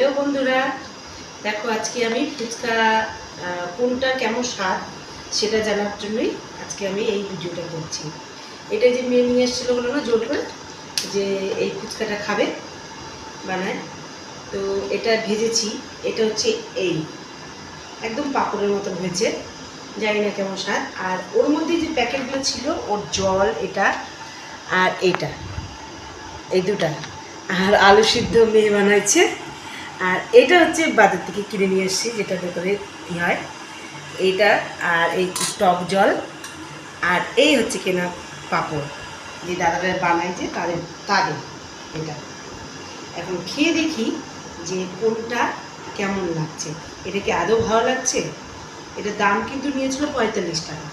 Hello বন্ধুরা, দেখো আজকে আমি ফুচকা কোনটা কেমন স্বাদ সেটা জানার জন্যই আজকে আমি এই ভিডিওটা করছি। এটা যে মেয়ে নিয়ে এসেছিলো বলো না জোর করে যে এই ফুচকাটা খাবে বানায়, তো এটা ভেজেছি। এটা হচ্ছে এই একদম পাপড়ের মতো হয়েছে, জানি না কেমন স্বাদ। আর ওর মধ্যে যে প্যাকেটগুলো ছিল ওর জল এটা আর এইটা, এই দুটা, আর আলু সিদ্ধ মেয়ে বানাইছে। আর এটা হচ্ছে বাজার থেকে কিনে নিয়ে এসেছি, যেটা ভেতরে ই হয় এইটা, আর এই টক জল, আর এই হচ্ছে কেনা পাঁপড় যে দাদারা বানাইছে তাদের এটা। এখন খেয়ে দেখি যে কোনটা কেমন লাগছে, এটা কি আদৌ ভালো লাগছে। এটার দাম কিন্তু নিয়েছিল 45 টাকা।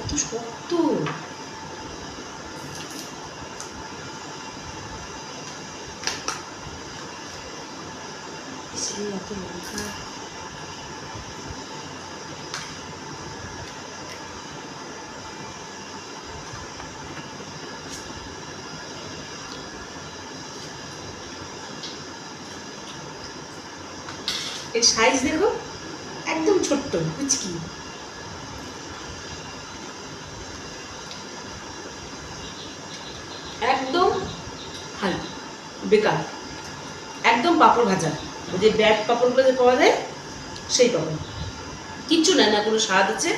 এত শক্ত, এত লঙ্কা, এর সাইজ দেখো একদম ছোট্ট কুচকি। একদম হালকা বেকার, একদম পাঁপড় ভাজা, ওই যে ব্যাট পাঁপড়গুলো যে পাওয়া যায় সেই পাঁপড়, কিচ্ছু না, না কোনো স্বাদ আছে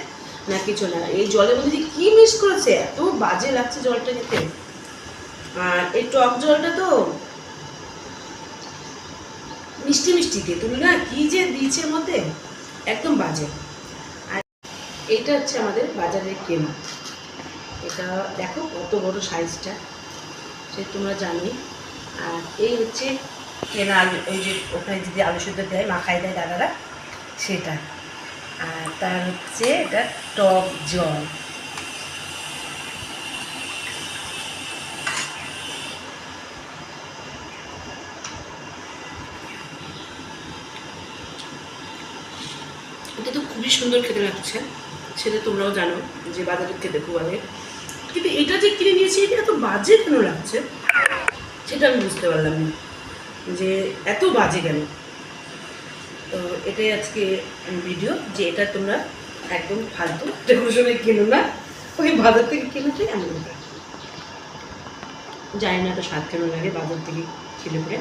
না কিছু না। এই জলের মধ্যে কি মিক্স করেছে, এত বাজে লাগছে জলটা খেতে। আর এই টক জলটা তো মিষ্টি মিষ্টি তেঁতুল না কি যে দিয়েছে এর মধ্যে, একদম বাজে। আর এইটা হচ্ছে আমাদের বাজারের কেনা, এটা দেখো কত বড় সাইজটা, সে তোমরা জানোই। আর এই হচ্ছে কেনা আলু, ওই যে ওখানে যদি আলু সিদ্ধ দেয় মাখাই দেয় দাদারা সেটা। আর তার হচ্ছে এটা টক জল। এটা তো খুবই সুন্দর খেতে লাগছে, সেটা তোমরাও জানো যে বাজারের খেতে খুব আগে, কিন্তু এটা যে কিনে নিয়েছি এটা এত বাজে কেন লাগছে সেটা আমি বুঝতে পারলাম না, যে এত বাজে কেন। তো এটাই আজকে ভিডিও, যে এটা তোমরা একদম ফালতু ডেকোরেশনে কেনো না, ওই বাজার থেকে কিনেছে এমন। জানি না তো স্বাদ কেন লাগে বাজার থেকে খেলে পরে।